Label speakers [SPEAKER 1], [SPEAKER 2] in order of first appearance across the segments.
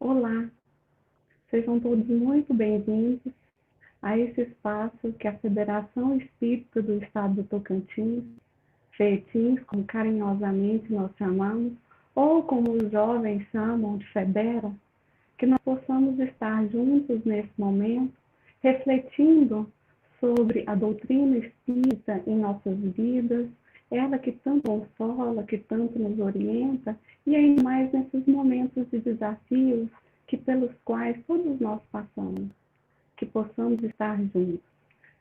[SPEAKER 1] Olá, sejam todos muito bem-vindos a esse espaço que a Federação Espírita do Estado do Tocantins, FETINS, como carinhosamente nós chamamos, ou como os jovens chamam de FEDERA, que nós possamos estar juntos nesse momento, refletindo sobre a doutrina espírita em nossas vidas, ela que tanto consola, que tanto nos orienta, e ainda mais nesses momentos de desafios que pelos quais todos nós passamos, que possamos estar juntos.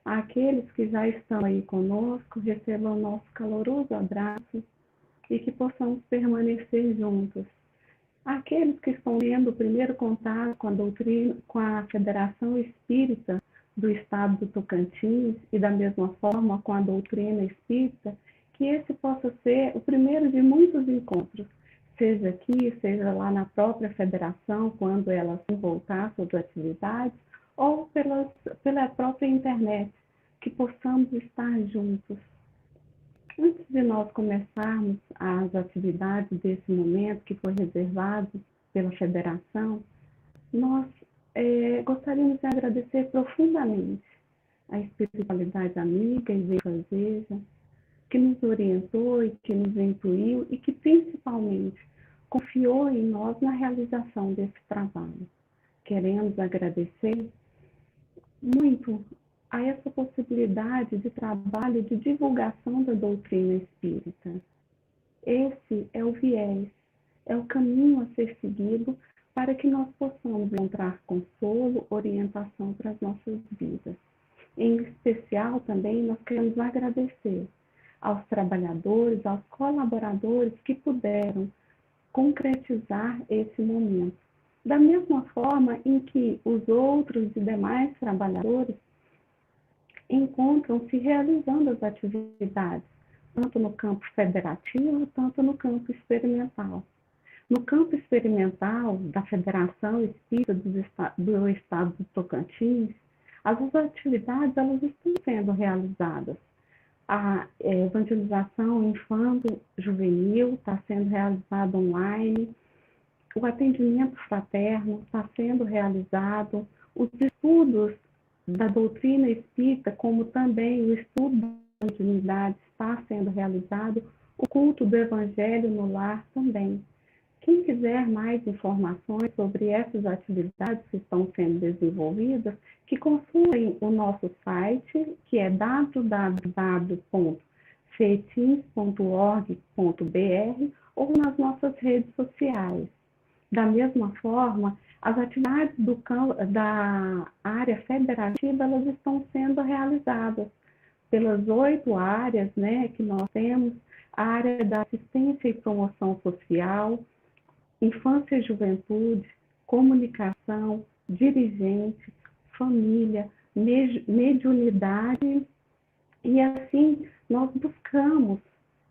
[SPEAKER 1] Aqueles que já estão aí conosco, recebam nosso caloroso abraço e que possamos permanecer juntos. Aqueles que estão tendo o primeiro contato com a doutrina, com a Federação Espírita do Estado do Tocantins e da mesma forma com a doutrina espírita, que esse possa ser o primeiro de muitos encontros, seja aqui, seja lá na própria federação, quando ela se voltar às suas atividades, ou pela própria internet, que possamos estar juntos. Antes de nós começarmos as atividades desse momento que foi reservado pela federação, nós gostaríamos de agradecer profundamente a espiritualidade amiga e veja, que nos orientou e que nos intuiu e que principalmente confiou em nós na realização desse trabalho. Queremos agradecer muito a essa possibilidade de trabalho de divulgação da doutrina espírita. Esse é o viés, é o caminho a ser seguido para que nós possamos encontrar consolo, orientação para as nossas vidas. Em especial, também, nós queremos agradecer aos trabalhadores, aos colaboradores que puderam concretizar esse momento. Da mesma forma em que os outros e demais trabalhadores encontram-se realizando as atividades, tanto no campo federativo, tanto no campo experimental. No campo experimental da Federação Espírita do Estado do Tocantins, as atividades elas estão sendo realizadas. A evangelização infanto-juvenil está sendo realizada online, o atendimento fraterno está sendo realizado, os estudos da doutrina espírita, como também o estudo da mediunidade está sendo realizado, o culto do evangelho no lar também. Quem quiser mais informações sobre essas atividades que estão sendo desenvolvidas, que consultem o nosso site, que é www.fetins.org.br ou nas nossas redes sociais. Da mesma forma, as atividades da área federativa elas estão sendo realizadas pelas 8 áreas, né, que nós temos: a área da assistência e promoção social, infância e juventude, comunicação, dirigentes, família, mediunidade, e assim nós buscamos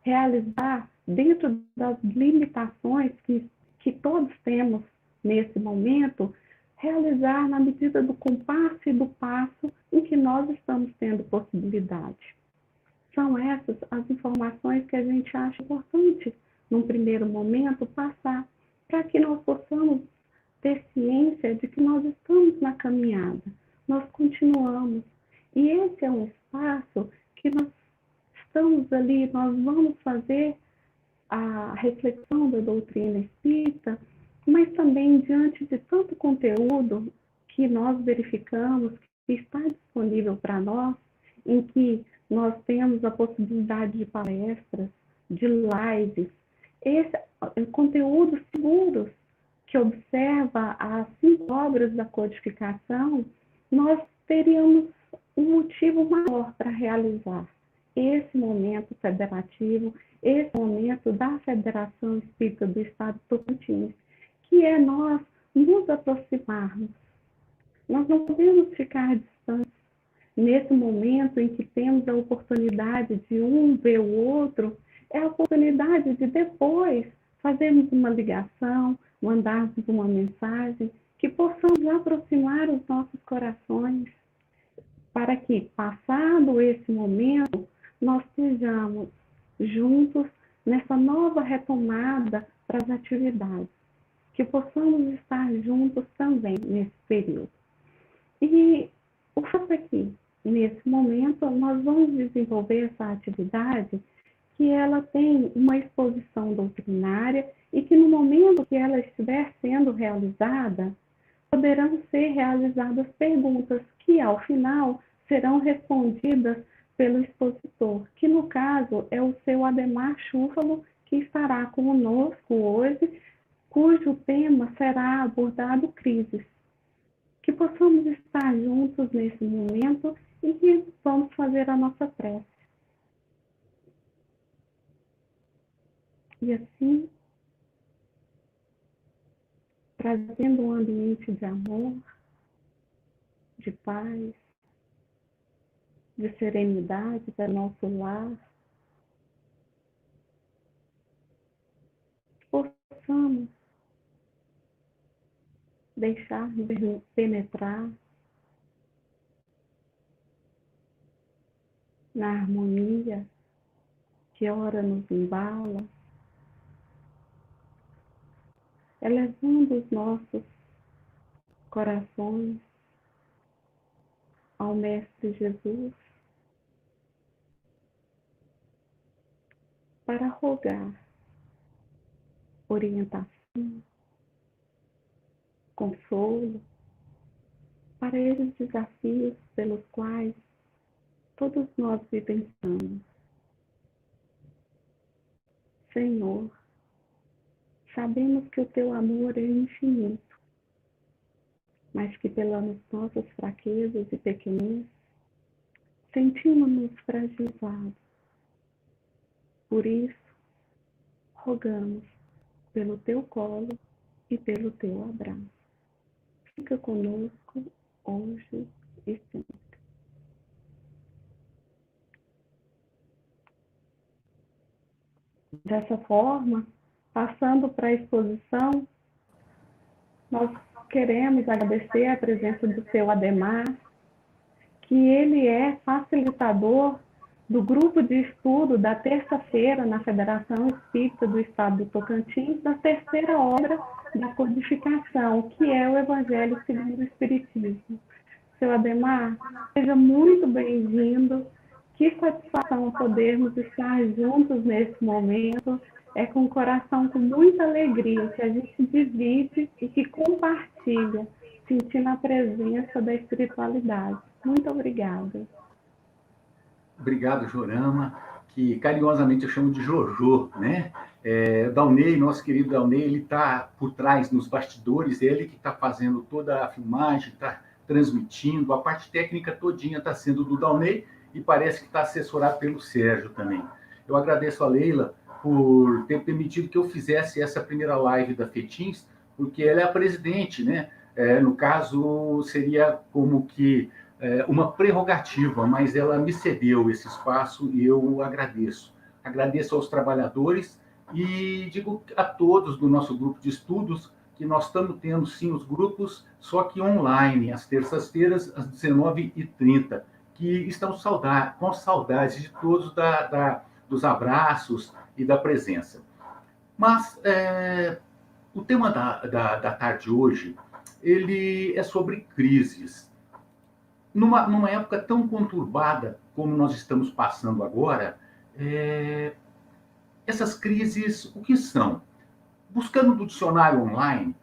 [SPEAKER 1] realizar, dentro das limitações que todos temos nesse momento, realizar na medida do compasso e do passo em que nós estamos tendo possibilidade. São essas as informações que a gente acha importante, num primeiro momento, passar, para que nós possamos ter ciência de que nós estamos na caminhada, nós continuamos. E esse é um espaço que nós estamos ali, nós vamos fazer a reflexão da doutrina espírita, mas também diante de tanto conteúdo que nós verificamos que está disponível para nós, em que nós temos a possibilidade de palestras, de lives, conteúdos seguros que observa as 5 obras da codificação, nós teríamos um motivo maior para realizar esse momento federativo, esse momento da Federação Espírita do Estado do Tocantins, que é nós nos aproximarmos. Nós não podemos ficar distantes. Nesse momento em que temos a oportunidade de um ver o outro, é a oportunidade de depois fazermos uma ligação, mandarmos uma mensagem, que possamos aproximar os nossos corações, para que, passado esse momento, nós estejamos juntos nessa nova retomada para as atividades. que possamos estar juntos também nesse período. E o fato é que, nesse momento, nós vamos desenvolver essa atividade que ela tem uma exposição doutrinária e que no momento que ela estiver sendo realizada, poderão ser realizadas perguntas que, ao final, serão respondidas pelo expositor, que no caso é o seu Ademar Chúfalo, que estará conosco hoje, cujo tema será abordado crises. Que possamos estar juntos nesse momento e que vamos fazer a nossa prece. E assim, trazendo um ambiente de amor, de paz, de serenidade para nosso lar, possamos deixar-nos penetrar na harmonia que ora nos embala, elevando os nossos corações ao Mestre Jesus para rogar orientação, consolo para esses desafios pelos quais todos nós vivenciamos. Senhor, sabemos que o teu amor é infinito, mas que pelas nossas fraquezas e pequenez, sentimos-nos fragilizados. Por isso, rogamos pelo teu colo e pelo teu abraço. Fica conosco hoje e sempre. Dessa forma, passando para a exposição, nós queremos agradecer a presença do seu Ademar, que ele é facilitador do grupo de estudo da terça-feira na Federação Espírita do Estado do Tocantins, da terceira obra da codificação, que é o Evangelho segundo o Espiritismo. Seu Ademar, seja muito bem-vindo. Que satisfação podermos estar juntos nesse momento. É com o coração com muita alegria que a gente divide e que compartilha, sentindo a presença da espiritualidade. Muito obrigada.
[SPEAKER 2] Obrigado, Jorama, que carinhosamente eu chamo de Jojo, né? Dalnei, nosso querido Dalnei, ele está por trás, nos bastidores, ele que está fazendo toda a filmagem, está transmitindo, a parte técnica todinha está sendo do Dalnei e parece que está assessorado pelo Sérgio também. Eu agradeço a Leila por ter permitido que eu fizesse essa primeira live da FETINS, porque ela é a presidente, né? No caso, seria como que uma prerrogativa, mas ela me cedeu esse espaço e eu agradeço. Agradeço aos trabalhadores e digo a todos do nosso grupo de estudos que nós estamos tendo, sim, os grupos, só que online, às terças-feiras, às 19h30, que estão com saudades de todos dos abraços e da presença. Mas o tema da tarde hoje, ele é sobre crises. Numa época tão conturbada como nós estamos passando agora, essas crises, o que são? Buscando no dicionário online,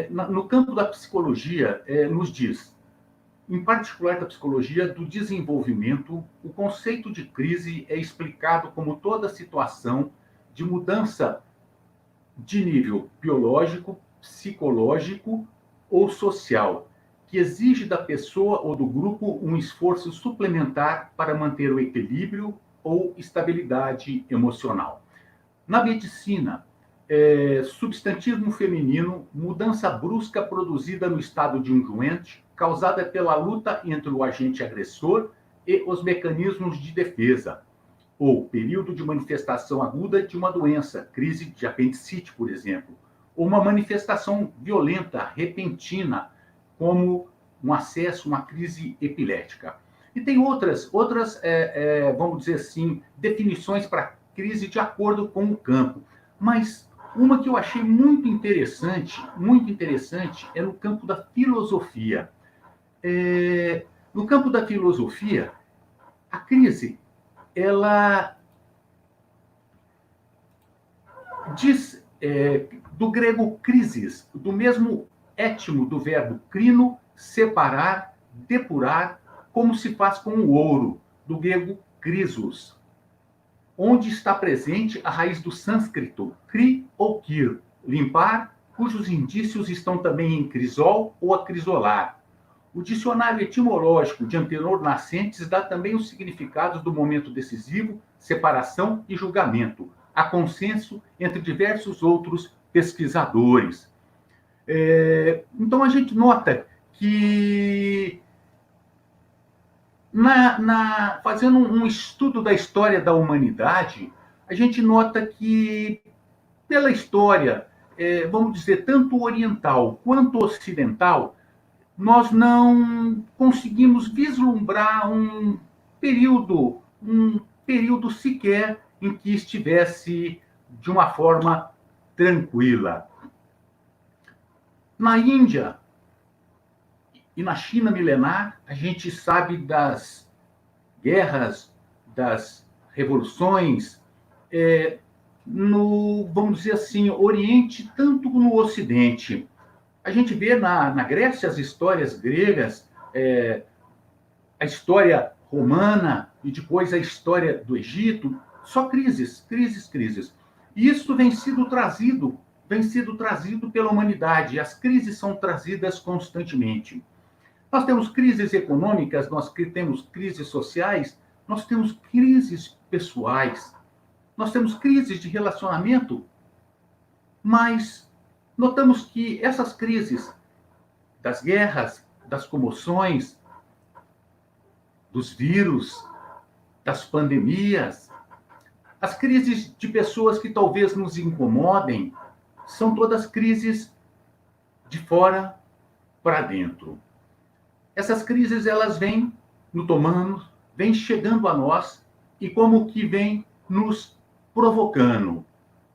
[SPEAKER 2] no campo da psicologia, nos diz, em particular da psicologia do desenvolvimento, o conceito de crise é explicado como toda situação de mudança de nível biológico, psicológico ou social, que exige da pessoa ou do grupo um esforço suplementar para manter o equilíbrio ou estabilidade emocional. Na medicina, substantivo feminino, mudança brusca produzida no estado de um doente, causada pela luta entre o agente agressor e os mecanismos de defesa, ou período de manifestação aguda de uma doença, crise de apendicite, por exemplo, ou uma manifestação violenta, repentina, como um acesso, uma crise epilética. E tem outras vamos dizer assim, definições para crise de acordo com o campo. Mas Uma que eu achei muito interessante, é no campo da filosofia. No campo da filosofia, a crise, ela diz, do grego crisis, do mesmo étimo do verbo crino, separar, depurar, como se faz com o ouro, do grego crisos, onde está presente a raiz do sânscrito, cri ou kir, limpar, cujos indícios estão também em crisol ou acrisolar. O dicionário etimológico de antenor nascentes dá também os significados do momento decisivo, separação e julgamento, a consenso entre diversos outros pesquisadores. Então, a gente nota que, fazendo um estudo da história da humanidade, a gente nota que, pela história, vamos dizer, tanto oriental quanto ocidental, nós não conseguimos vislumbrar um período sequer em que estivesse de uma forma tranquila. Na Índia e na China milenar, a gente sabe das guerras, das revoluções, vamos dizer assim, Oriente, tanto no Ocidente. A gente vê na Grécia as histórias gregas, a história romana e depois a história do Egito, só crises, crises, crises. E isso vem sido trazido pela humanidade. As crises são trazidas constantemente. Nós temos crises econômicas, nós temos crises sociais, nós temos crises pessoais, nós temos crises de relacionamento, mas notamos que essas crises das guerras, das comoções, dos vírus, das pandemias, as crises de pessoas que talvez nos incomodem, são todas crises de fora para dentro. Essas crises, elas vêm nos tomando, vêm chegando a nós e como que vêm nos provocando,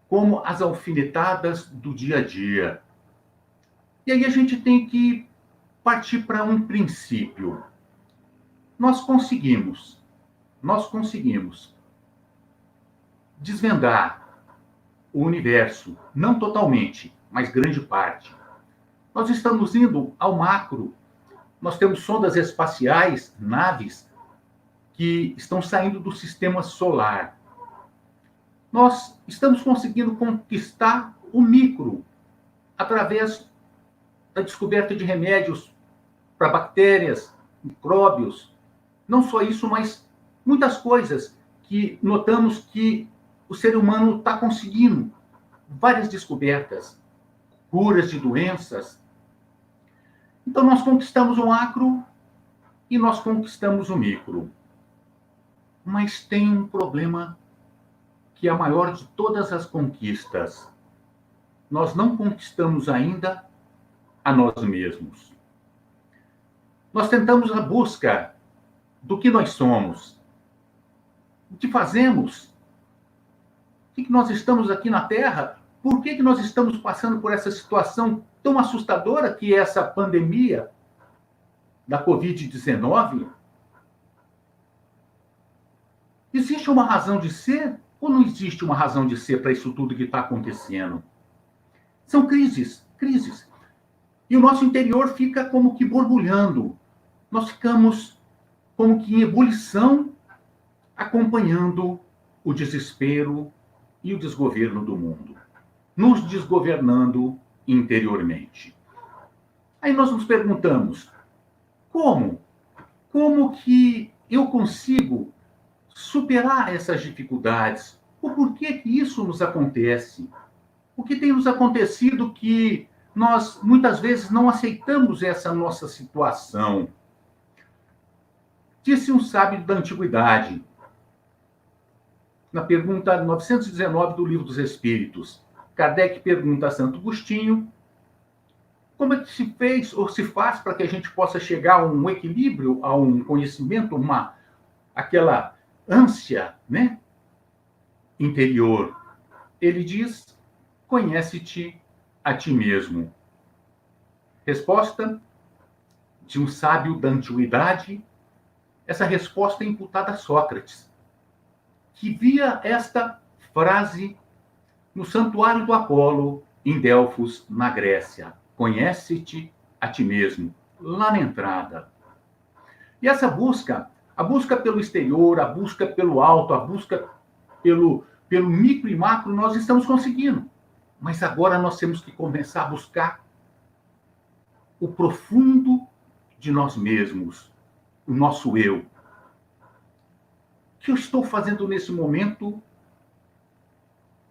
[SPEAKER 2] como as alfinetadas do dia a dia. E aí a gente tem que partir para um princípio. Nós conseguimos desvendar o universo, não totalmente, mas grande parte. Nós estamos indo ao macro. Nós temos sondas espaciais, naves, que estão saindo do sistema solar. Nós estamos conseguindo conquistar o micro através da descoberta de remédios para bactérias, micróbios. Não só isso, mas muitas coisas que notamos que o ser humano está conseguindo. Várias descobertas, curas de doenças. Então, nós conquistamos o macro e nós conquistamos o micro. Mas tem um problema que é a maior de todas as conquistas. Nós não conquistamos ainda a nós mesmos. Nós tentamos a busca do que nós somos, o que fazemos, o que nós estamos aqui na Terra, por que nós estamos passando por essa situação tão assustadora que é essa pandemia da Covid-19? Existe uma razão de ser ou não existe uma razão de ser para isso tudo que está acontecendo? São crises. E o nosso interior fica como que borbulhando. Nós ficamos como que em ebulição, acompanhando o desespero e o desgoverno do mundo, nos desgovernando interiormente. Aí nós nos perguntamos, como que eu consigo superar essas dificuldades? O porquê que isso nos acontece? O que tem nos acontecido que nós, muitas vezes, não aceitamos essa nossa situação? Disse um sábio da antiguidade, na pergunta 919 do Livro dos Espíritos, Kardec pergunta a Santo Agostinho como é que se fez ou se faz para que a gente possa chegar a um equilíbrio, a um conhecimento, aquela ânsia, né, interior. Ele diz conhece-te a ti mesmo. Resposta de um sábio da antiguidade. Essa resposta é imputada a Sócrates, que via esta frase no santuário do Apolo, em Delfos, na Grécia. Conhece-te a ti mesmo, lá na entrada. E essa busca, a busca pelo exterior, a busca pelo alto, a busca pelo micro e macro, nós estamos conseguindo. Mas agora nós temos que começar a buscar o profundo de nós mesmos, o nosso eu. O que eu estou fazendo nesse momento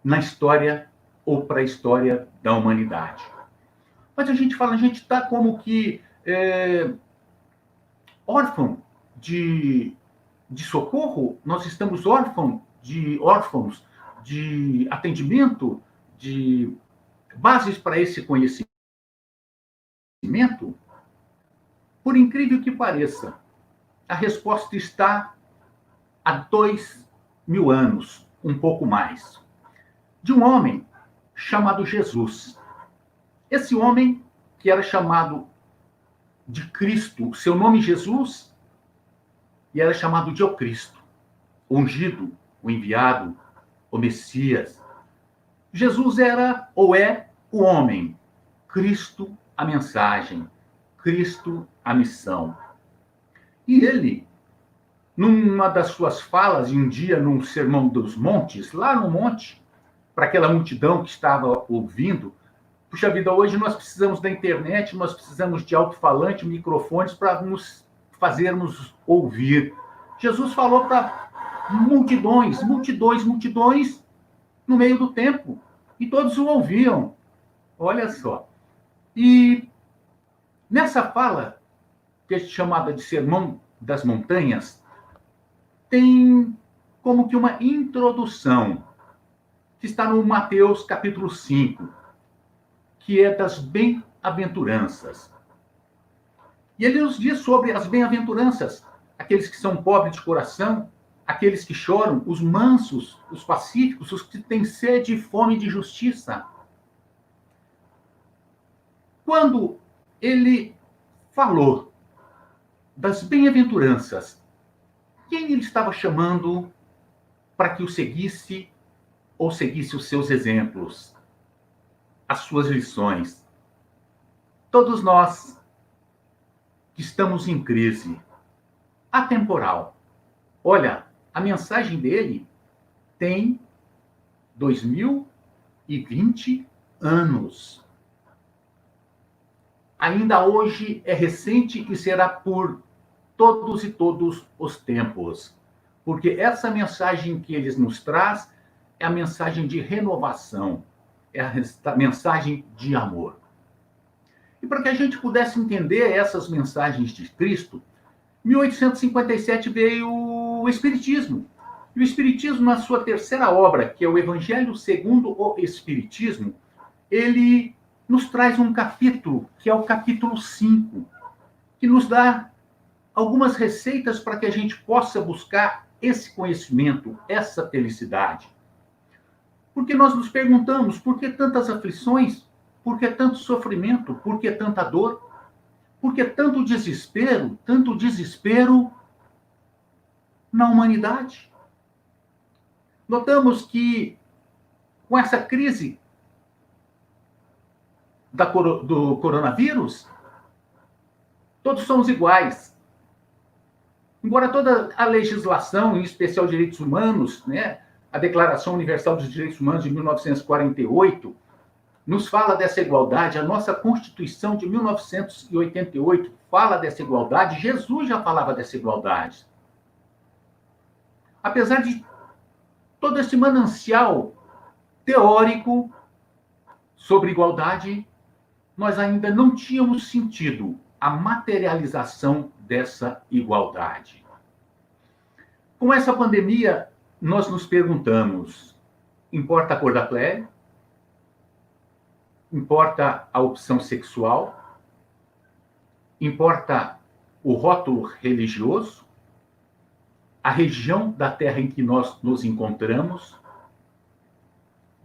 [SPEAKER 2] na história ou para a história da humanidade? Mas a gente fala, a gente está como que órfão de socorro, nós estamos órfãos de atendimento, de bases para esse conhecimento. Por incrível que pareça, a resposta está há 2000 anos, um pouco mais, de um homem chamado Jesus. Esse homem, que era chamado de Cristo, seu nome Jesus, e era chamado de o Cristo, o ungido, o enviado, o Messias. Jesus era ou é o homem, Cristo a mensagem, Cristo a missão. E ele, numa das suas falas, um dia num Sermão dos Montes, lá no monte, para aquela multidão que estava ouvindo, puxa vida, hoje nós precisamos da internet, nós precisamos de alto-falante, microfones para nos fazermos ouvir. Jesus falou para multidões no meio do tempo, e todos o ouviam. Olha só. E nessa fala, que é chamada de Sermão das Montanhas, tem como que uma introdução, que está no Mateus capítulo 5, que é das bem-aventuranças. E ele nos diz sobre as bem-aventuranças, aqueles que são pobres de coração, aqueles que choram, os mansos, os pacíficos, os que têm sede e fome de justiça. Quando ele falou das bem-aventuranças, quem ele estava chamando para que o seguisse ou seguisse os seus exemplos, as suas lições? Todos nós que estamos em crise atemporal. Olha, a mensagem dele tem 2020 anos. Ainda hoje é recente e será por todos e todos os tempos. Porque essa mensagem que ele nos traz é a mensagem de renovação, é a mensagem de amor. E para que a gente pudesse entender essas mensagens de Cristo, em 1857 veio o Espiritismo. E o Espiritismo, na sua terceira obra, que é o Evangelho segundo o Espiritismo, ele nos traz um capítulo, que é o capítulo 5, que nos dá algumas receitas para que a gente possa buscar esse conhecimento, essa felicidade. Porque nós nos perguntamos, por que tantas aflições? Por que tanto sofrimento? Por que tanta dor? Por que tanto desespero na humanidade? Notamos que, com essa crise do coronavírus, todos somos iguais. Embora toda a legislação, em especial direitos humanos, né, a Declaração Universal dos Direitos Humanos de 1948, nos fala dessa igualdade, a nossa Constituição de 1988 fala dessa igualdade, Jesus já falava dessa igualdade. Apesar de todo esse manancial teórico sobre igualdade, nós ainda não tínhamos sentido a materialização dessa igualdade. Com essa pandemia, nós nos perguntamos, importa a cor da pele? Importa a opção sexual? Importa o rótulo religioso? A região da Terra em que nós nos encontramos?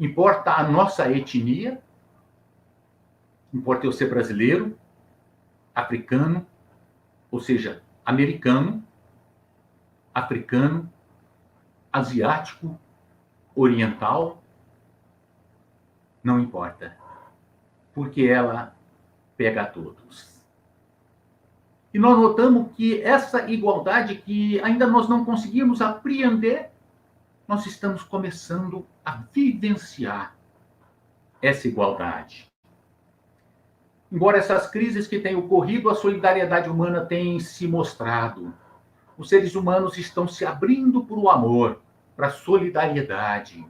[SPEAKER 2] Importa a nossa etnia, importa eu ser brasileiro, africano, ou seja, americano, africano, asiático, oriental, não importa, porque ela pega a todos. E nós notamos que essa igualdade que ainda nós não conseguimos apreender, nós estamos começando a vivenciar essa igualdade. Embora essas crises que têm ocorrido, a solidariedade humana tem se mostrado. Os seres humanos estão se abrindo para o amor, para a solidariedade.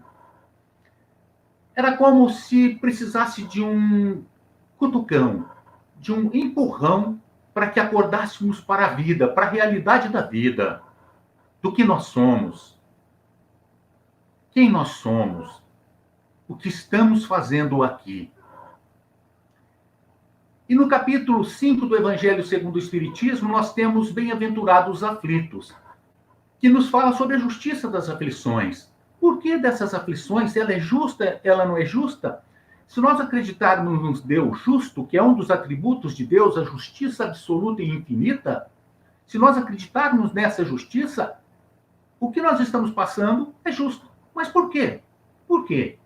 [SPEAKER 2] Era como se precisasse de um cutucão, de um empurrão para que acordássemos para a vida, para a realidade da vida, do que nós somos, quem nós somos, o que estamos fazendo aqui. E no capítulo 5 do Evangelho segundo o Espiritismo, nós temos bem-aventurados os aflitos, que nos fala sobre a justiça das aflições. Por que dessas aflições? Ela é justa, ela não é justa? Se nós acreditarmos no Deus justo, que é um dos atributos de Deus, a justiça absoluta e infinita, se nós acreditarmos nessa justiça, o que nós estamos passando é justo. Mas por quê? Por quê?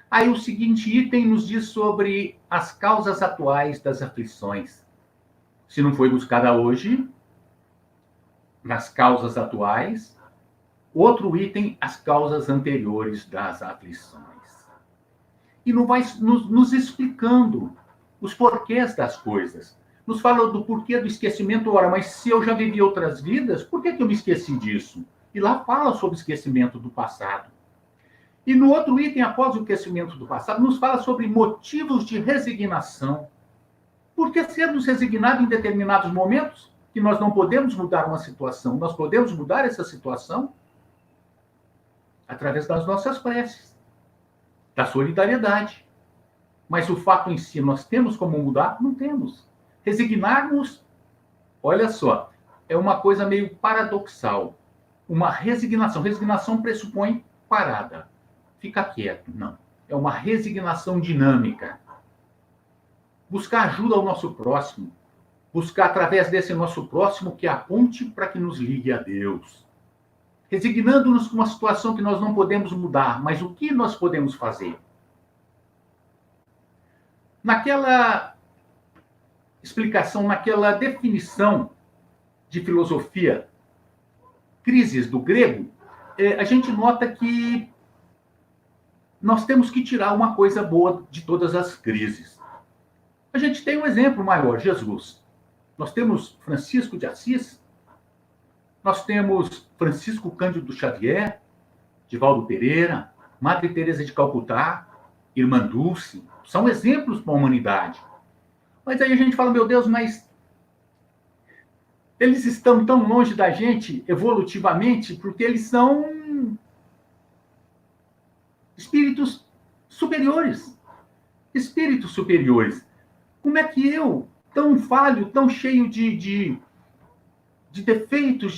[SPEAKER 2] Aí o seguinte item nos diz sobre as causas atuais das aflições. Se não foi buscada hoje, nas causas atuais, outro item, as causas anteriores das aflições. E não vai nos explicando os porquês das coisas. Nos fala do porquê do esquecimento. Ora, mas se eu já vivi outras vidas, por que eu me esqueci disso? E lá fala sobre o esquecimento do passado. E no outro item, após o esquecimento do passado, nos fala sobre motivos de resignação. Por que sermos resignados em determinados momentos? Que nós não podemos mudar uma situação. Nós podemos mudar essa situação através das nossas preces, da solidariedade. Mas o fato em si, nós temos como mudar? Não temos. Resignar-nos, olha só, é uma coisa meio paradoxal. Uma resignação. Resignação pressupõe parada. Fica quieto. Não. É uma resignação dinâmica. Buscar ajuda ao nosso próximo. Buscar através desse nosso próximo que aponte para que nos ligue a Deus. Resignando-nos com uma situação que nós não podemos mudar, mas o que nós podemos fazer? Naquela explicação, naquela definição de filosofia, crises do grego, a gente nota que nós temos que tirar uma coisa boa de todas as crises. A gente tem um exemplo maior, Jesus. Nós temos Francisco de Assis, nós temos Francisco Cândido Xavier, Divaldo Pereira, Madre Teresa de Calcutá, Irmã Dulce. São exemplos para a humanidade. Mas aí a gente fala, meu Deus, mas eles estão tão longe da gente evolutivamente porque eles são espíritos superiores. Espíritos superiores. Como é que eu, tão falho, tão cheio de defeitos,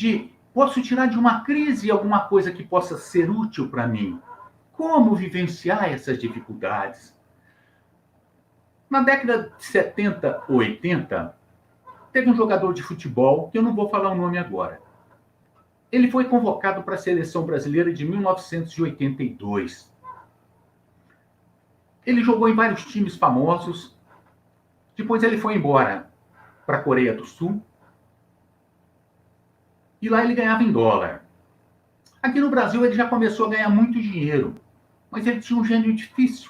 [SPEAKER 2] posso tirar de uma crise alguma coisa que possa ser útil para mim? Como vivenciar essas dificuldades? Na década de 70 ou 80, teve um jogador de futebol, que eu não vou falar o nome agora. Ele foi convocado para a seleção brasileira de 1982. Ele jogou em vários times famosos. Depois ele foi embora para a Coreia do Sul. E lá ele ganhava em dólar. Aqui no Brasil ele já começou a ganhar muito dinheiro. Mas ele tinha um gênio difícil.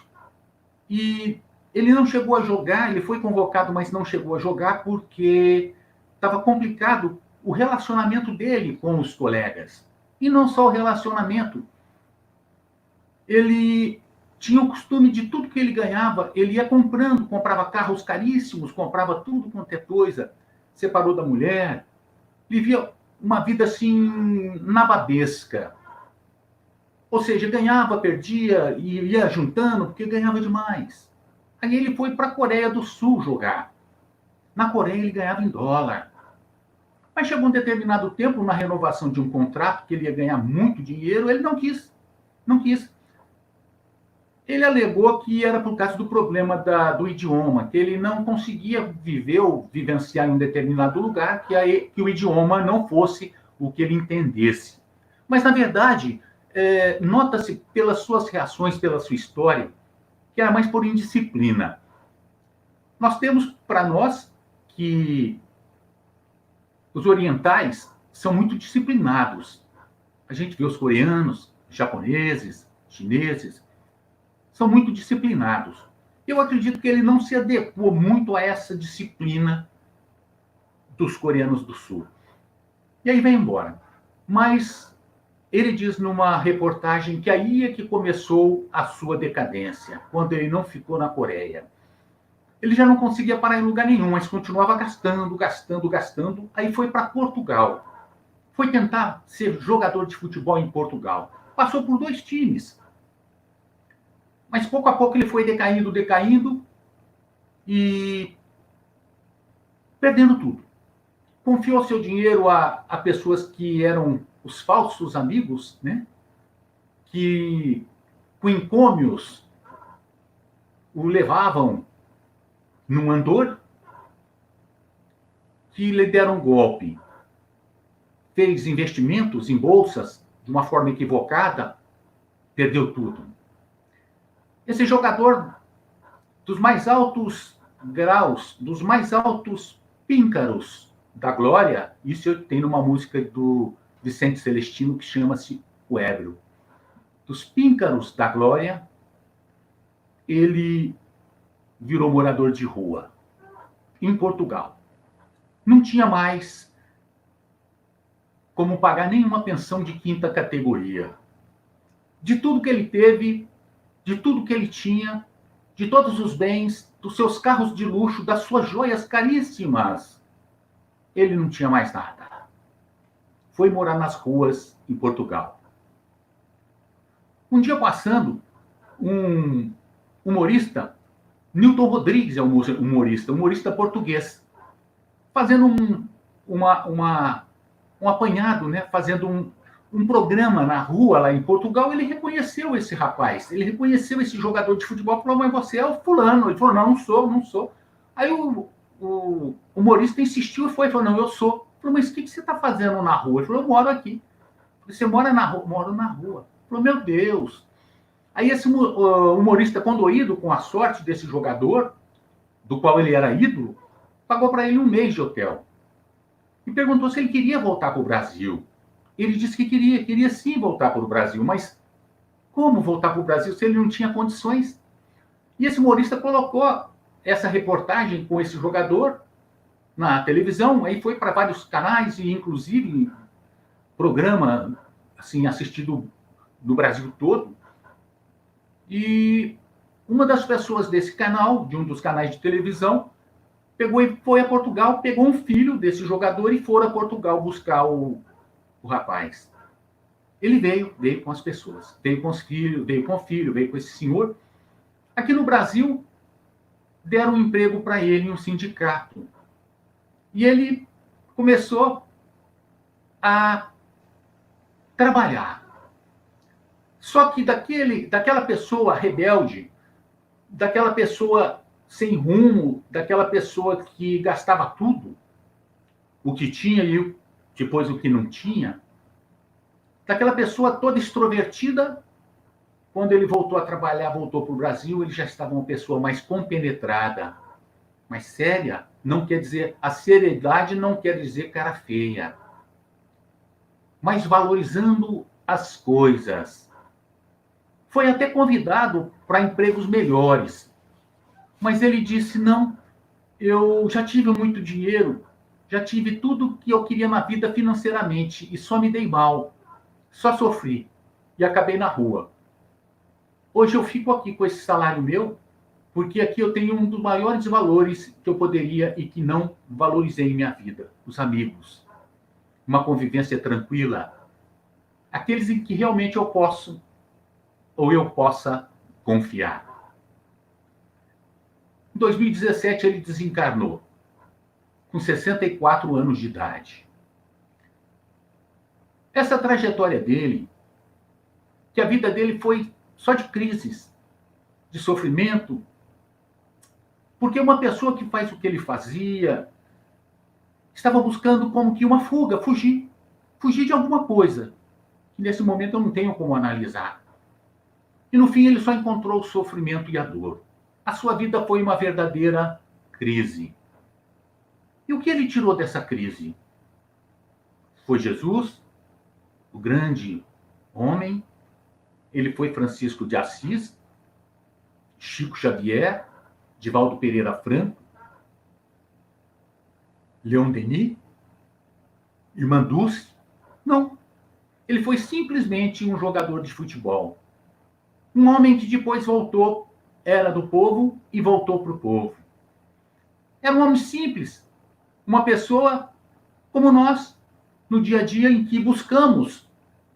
[SPEAKER 2] E ele não chegou a jogar, ele foi convocado, mas não chegou a jogar porque estava complicado o relacionamento dele com os colegas. E não só o relacionamento. Ele tinha o costume de tudo que ele ganhava, ele ia comprando, comprava carros caríssimos, comprava tudo quanto é coisa, separou da mulher, vivia uma vida assim, nababesca. Ou seja, ganhava, perdia, e ia juntando, porque ganhava demais. Aí ele foi para a Coreia do Sul jogar. Na Coreia ele ganhava em dólar. Mas chegou um determinado tempo, na renovação de um contrato, que ele ia ganhar muito dinheiro, ele não quis. Não quis. Ele alegou que era por causa do problema do idioma, que ele não conseguia viver ou vivenciar em um determinado lugar, que o idioma não fosse o que ele entendesse. Mas, na verdade, nota-se pelas suas reações, pela sua história, que era mais por indisciplina. Nós temos para nós que os orientais são muito disciplinados. A gente vê os coreanos, japoneses, chineses, são muito disciplinados. Eu acredito que ele não se adequou muito a essa disciplina dos coreanos do Sul. E aí vai embora. Mas ele diz numa reportagem que aí é que começou a sua decadência, quando ele não ficou na Coreia. Ele já não conseguia parar em lugar nenhum, mas continuava gastando, gastando, gastando. Aí foi para Portugal. Foi tentar ser jogador de futebol em Portugal. Passou por 2 times. Mas pouco a pouco ele foi decaindo, decaindo e perdendo tudo. Confiou seu dinheiro a pessoas que eram os falsos amigos, né? Que com encômios o levavam num andor, que lhe deram um golpe. Fez investimentos em bolsas de uma forma equivocada, perdeu tudo. Esse jogador dos mais altos graus, dos mais altos píncaros da glória, isso tem numa música do Vicente Celestino que chama-se O Ébrio. Dos píncaros da glória, ele virou morador de rua, em Portugal. Não tinha mais como pagar nenhuma pensão de 5ª categoria. De tudo que ele teve, de tudo que ele tinha, de todos os bens, dos seus carros de luxo, das suas joias caríssimas, ele não tinha mais nada. Foi morar nas ruas em Portugal. Um dia passando, um humorista, Nilton Rodrigues é um humorista português, fazendo um apanhado, né? Fazendo um programa na rua lá em Portugal. Ele reconheceu esse rapaz, ele reconheceu esse jogador de futebol, falou: mas você é o fulano. Ele falou: não sou. Aí o humorista insistiu e falou: não, eu sou. Ele falou: mas o que você está fazendo na rua? Ele falou: eu moro aqui. Você mora na rua? Moro na rua. Ele falou: meu Deus. Aí esse humorista, condoído com a sorte desse jogador, do qual ele era ídolo, pagou para ele 1 mês de hotel. E perguntou se ele queria voltar para o Brasil. Ele disse que queria sim voltar para o Brasil, mas como voltar para o Brasil se ele não tinha condições? E esse humorista colocou essa reportagem com esse jogador na televisão, aí foi para vários canais e inclusive programa assim assistido no Brasil todo. E uma das pessoas desse canal, de um dos canais de televisão, pegou e foi a Portugal, pegou um filho desse jogador e foram a Portugal buscar o rapaz. Ele veio com as pessoas, veio com os filhos, veio com o filho, veio com esse senhor. Aqui no Brasil, deram um emprego para ele em um sindicato. E ele começou a trabalhar. Só que daquela pessoa rebelde, daquela pessoa sem rumo, daquela pessoa que gastava tudo, o que tinha e depois o que não tinha, daquela pessoa toda extrovertida, quando ele voltou a trabalhar, voltou para o Brasil, ele já estava uma pessoa mais compenetrada, mais séria. Não quer dizer, a seriedade não quer dizer cara feia, mas valorizando as coisas. Foi até convidado para empregos melhores, mas ele disse: não, eu já tive muito dinheiro, já tive tudo que eu queria na vida financeiramente e só me dei mal, só sofri e acabei na rua. Hoje eu fico aqui com esse salário meu, porque aqui eu tenho um dos maiores valores que eu poderia e que não valorizei em minha vida: os amigos, uma convivência tranquila, aqueles em que realmente eu posso ou eu possa confiar. Em 2017 ele desencarnou, com 64 anos de idade. Essa trajetória dele, que a vida dele foi só de crises, de sofrimento, porque uma pessoa que faz o que ele fazia estava buscando como que uma fuga, fugir de alguma coisa, que nesse momento eu não tenho como analisar. E no fim ele só encontrou o sofrimento e a dor. A sua vida foi uma verdadeira crise. E o que ele tirou dessa crise? Foi Jesus, o grande homem, ele foi Francisco de Assis, Chico Xavier, Divaldo Pereira Franco, Leon Denis, Irmã Dulce. Não. Ele foi simplesmente um jogador de futebol. Um homem que depois voltou, era do povo e voltou para o povo. Era um homem simples, uma pessoa como nós, no dia a dia em que buscamos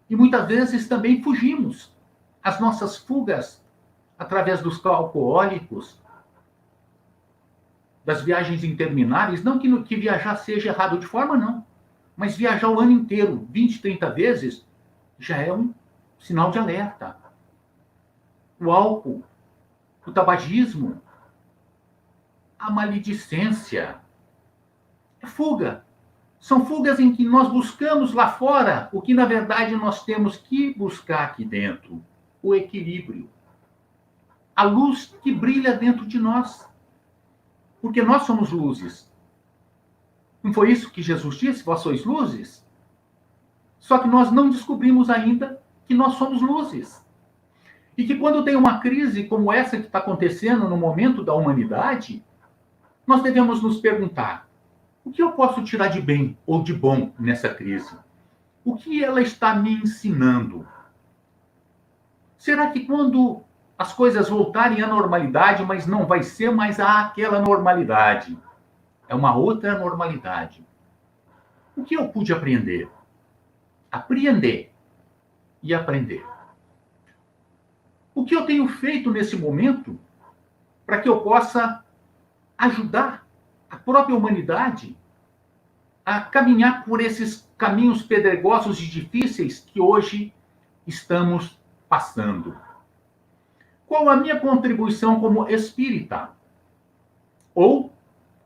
[SPEAKER 2] e muitas vezes também fugimos. As nossas fugas através dos alcoólicos, das viagens intermináveis, não que viajar seja errado de forma, não. Mas viajar o ano inteiro, 20, 30 vezes, já é um sinal de alerta. O álcool, o tabagismo, a maledicência, é fuga. São fugas em que nós buscamos lá fora o que, na verdade, nós temos que buscar aqui dentro. O equilíbrio. A luz que brilha dentro de nós. Porque nós somos luzes. Não foi isso que Jesus disse? Vós sois luzes? Só que nós não descobrimos ainda que nós somos luzes. E que quando tem uma crise como essa que está acontecendo no momento da humanidade, nós devemos nos perguntar: o que eu posso tirar de bem ou de bom nessa crise? O que ela está me ensinando? Será que quando as coisas voltarem à normalidade, mas não vai ser mais aquela normalidade, é uma outra normalidade, o que eu pude aprender? Apreender e aprender. O que eu tenho feito nesse momento para que eu possa ajudar a própria humanidade a caminhar por esses caminhos pedregosos e difíceis que hoje estamos passando? Qual a minha contribuição como espírita? Ou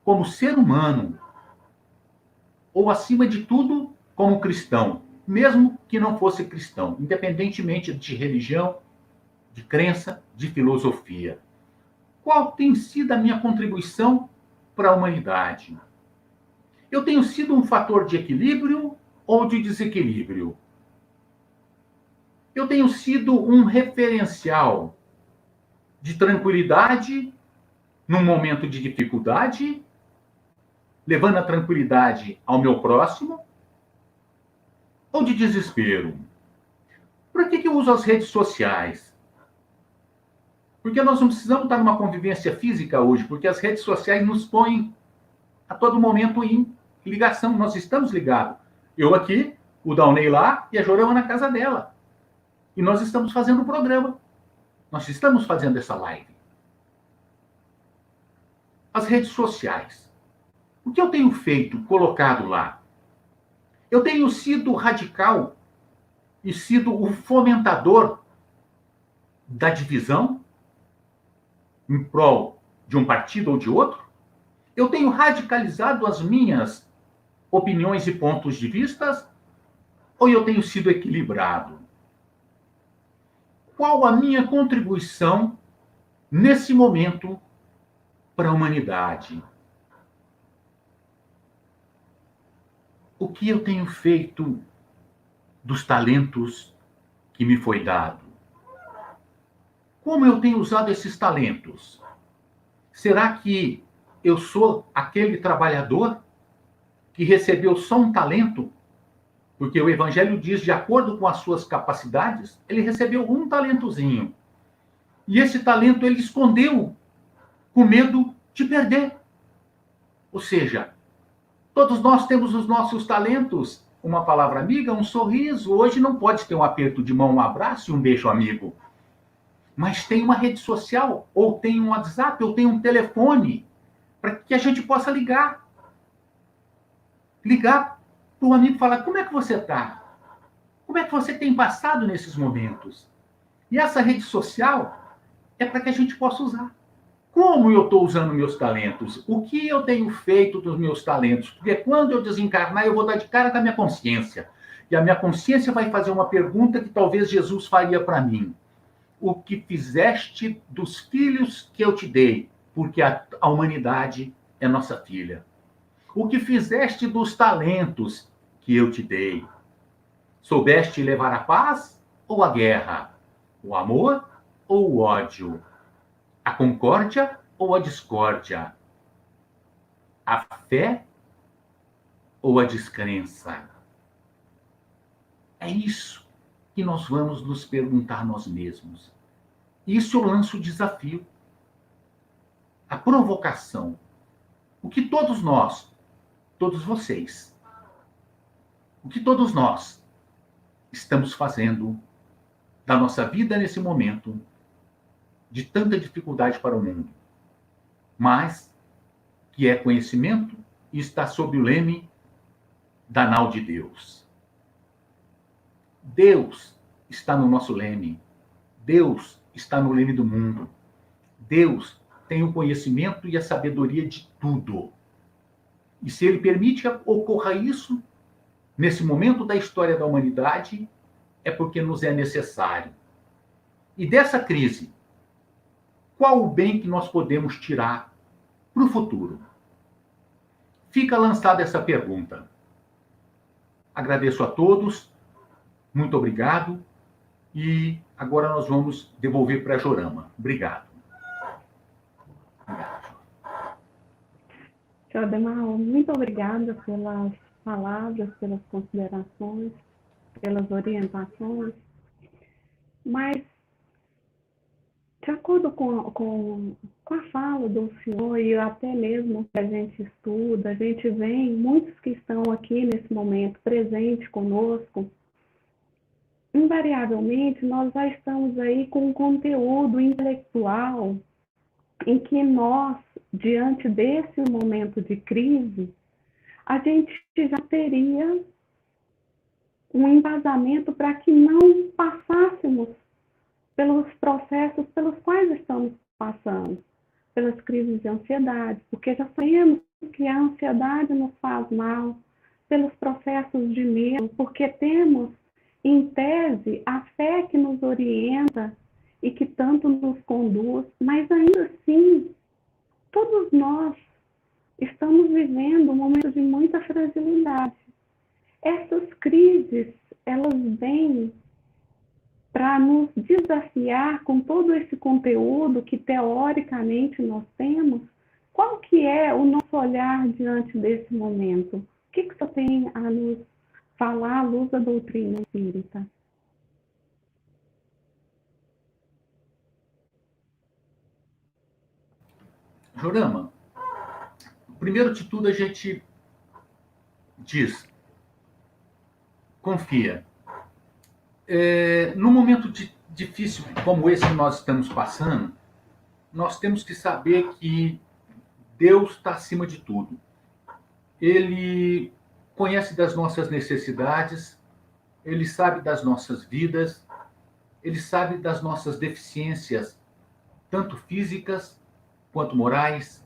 [SPEAKER 2] como ser humano? Ou, acima de tudo, como cristão? Mesmo que não fosse cristão, independentemente de religião, de crença, de filosofia. Qual tem sido a minha contribuição para a humanidade? Eu tenho sido um fator de equilíbrio ou de desequilíbrio? Eu tenho sido um referencial de tranquilidade num momento de dificuldade, levando a tranquilidade ao meu próximo, ou de desespero? Por que eu uso as redes sociais? Porque nós não precisamos estar numa convivência física hoje, porque as redes sociais nos põem a todo momento em ligação. Nós estamos ligados. Eu aqui, o Dalnei lá e a Jorama na casa dela. E nós estamos fazendo o programa. Nós estamos fazendo essa live. As redes sociais. O que eu tenho feito, colocado lá? Eu tenho sido radical e sido o fomentador da divisão em prol de um partido ou de outro? Eu tenho radicalizado as minhas opiniões e pontos de vista, ou eu tenho sido equilibrado? Qual a minha contribuição nesse momento para a humanidade? O que eu tenho feito dos talentos que me foi dado? Como eu tenho usado esses talentos? Será que eu sou aquele trabalhador que recebeu só um talento? Porque o Evangelho diz, de acordo com as suas capacidades, ele recebeu um talentozinho. E esse talento ele escondeu com medo de perder. Ou seja, todos nós temos os nossos talentos. Uma palavra amiga, um sorriso. Hoje não pode ter um aperto de mão, um abraço e um beijo amigo. Mas tem uma rede social, ou tem um WhatsApp, ou tem um telefone, para que a gente possa ligar. Ligar para o amigo e falar: como é que você está? Como é que você tem passado nesses momentos? E essa rede social, é para que a gente possa usar. Como eu estou usando meus talentos? O que eu tenho feito dos meus talentos? Porque quando eu desencarnar, eu vou dar de cara com a minha consciência. E a minha consciência vai fazer uma pergunta que talvez Jesus faria para mim. O que fizeste dos filhos que eu te dei? Porque a humanidade é nossa filha. O que fizeste dos talentos que eu te dei? Soubeste levar a paz ou a guerra? O amor ou o ódio? A concórdia ou a discórdia? A fé ou a descrença? É isso que nós vamos nos perguntar nós mesmos. Isso eu lanço o desafio, a provocação. O que todos nós, todos vocês, o que todos nós estamos fazendo da nossa vida nesse momento de tanta dificuldade para o mundo, mas que é conhecimento e está sob o leme da nau de Deus. Deus está no nosso leme. Deus está no leme do mundo. Deus tem o conhecimento e a sabedoria de tudo. E se Ele permite que ocorra isso, nesse momento da história da humanidade, é porque nos é necessário. E dessa crise, qual o bem que nós podemos tirar para o futuro? Fica lançada essa pergunta. Agradeço a todos, muito obrigado, e agora nós vamos devolver para a Jorama. Obrigado.
[SPEAKER 1] Senhor Ademar, muito obrigada pelas palavras, pelas considerações, pelas orientações, mas de acordo com a fala do senhor e até mesmo que a gente estuda, a gente vê muitos que estão aqui nesse momento presentes conosco, invariavelmente nós já estamos aí com um conteúdo intelectual em que nós, diante desse momento de crise, a gente já teria um embasamento para que não passássemos pelos processos pelos quais estamos passando, pelas crises de ansiedade, porque já sabemos que a ansiedade nos faz mal, pelos processos de medo, porque temos, em tese, a fé que nos orienta e que tanto nos conduz, mas ainda assim, todos nós estamos vivendo um momento de muita fragilidade. Essas crises, elas vêm para nos desafiar com todo esse conteúdo que teoricamente nós temos. Qual que é o nosso olhar diante desse momento? O que você tem a nos falar à luz da doutrina espírita?
[SPEAKER 2] Jorama, primeiro de tudo a gente diz, confia. Num momento difícil como esse que nós estamos passando, nós temos que saber que Deus está acima de tudo. Ele conhece das nossas necessidades, Ele sabe das nossas vidas, Ele sabe das nossas deficiências, tanto físicas quanto morais,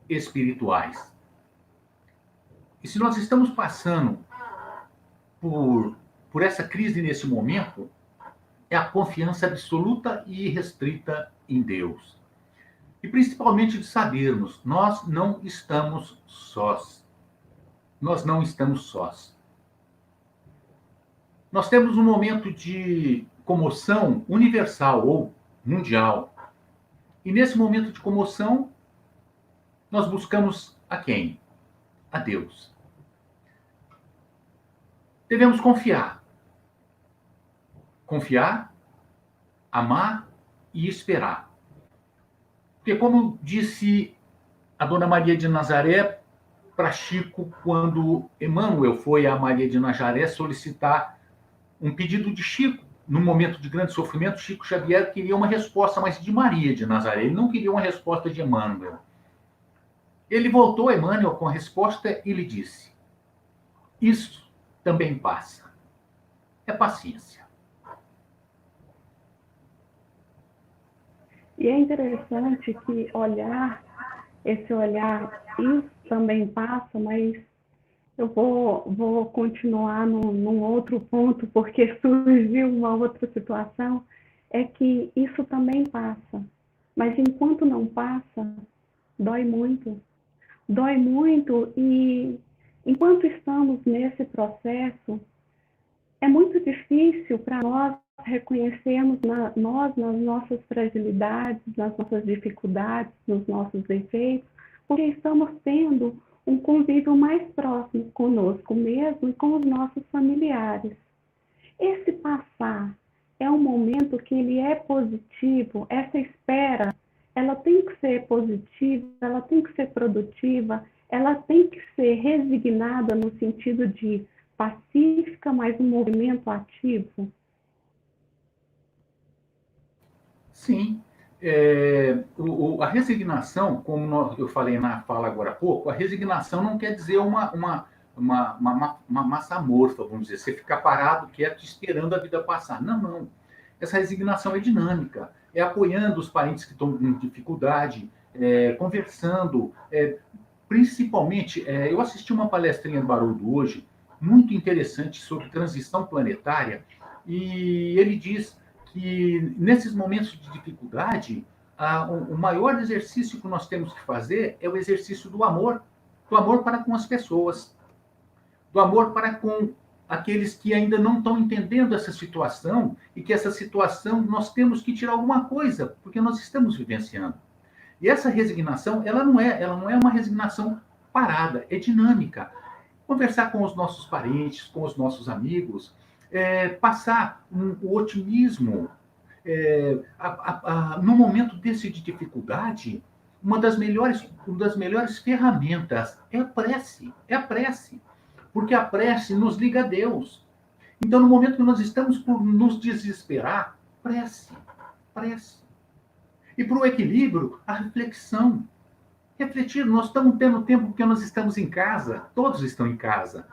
[SPEAKER 2] espirituais. E se nós estamos passando por essa crise nesse momento, é a confiança absoluta e irrestrita em Deus. E principalmente de sabermos, nós não estamos sós. Nós não estamos sós. Nós temos um momento de comoção universal ou mundial. E nesse momento de comoção, nós buscamos a quem? A Deus. Devemos confiar. Confiar, amar e esperar. Porque, como disse a Dona Maria de Nazaré para Chico, quando Emmanuel foi a Maria de Nazaré solicitar um pedido de Chico, num momento de grande sofrimento, Chico Xavier queria uma resposta, mas de Maria de Nazaré, ele não queria uma resposta de Emmanuel. Ele voltou a Emmanuel com a resposta e lhe disse: isso também passa. É paciência.
[SPEAKER 1] E é interessante que esse olhar, isso também passa, mas eu vou continuar num outro ponto, porque surgiu uma outra situação, é que isso também passa. Mas enquanto não passa, dói muito. Dói muito e enquanto estamos nesse processo, é muito difícil para nós reconhecermos nós nas nossas fragilidades, nas nossas dificuldades, nos nossos defeitos, porque estamos tendo um convívio mais próximo conosco mesmo e com os nossos familiares. Esse passar é um momento que ele é positivo, essa espera, ela tem que ser positiva, ela tem que ser produtiva, ela tem que ser resignada no sentido de pacífica, mas um movimento ativo.
[SPEAKER 2] Sim. A resignação, como eu falei na fala agora há pouco, a resignação não quer dizer uma massa amorfa, vamos dizer, você ficar parado, quieto, esperando a vida passar. Não, não. Essa resignação é dinâmica, é apoiando os parentes que estão com dificuldade, conversando, principalmente, eu assisti uma palestrinha do Haroldo hoje, muito interessante, sobre transição planetária, e ele diz que nesses momentos de dificuldade, o maior exercício que nós temos que fazer é o exercício do amor para com as pessoas, do amor para com aqueles que ainda não estão entendendo essa situação e que essa situação nós temos que tirar alguma coisa, porque nós estamos vivenciando. E essa resignação, ela não é uma resignação parada, é dinâmica. Conversar com os nossos parentes, com os nossos amigos, passar o otimismo. No momento desse de dificuldade, uma das melhores ferramentas é a prece. É a prece. Porque a prece nos liga a Deus. Então, no momento que nós estamos por nos desesperar, prece. Prece. E para o equilíbrio, a reflexão. Refletir, nós estamos tendo tempo porque nós estamos em casa, todos estão em casa.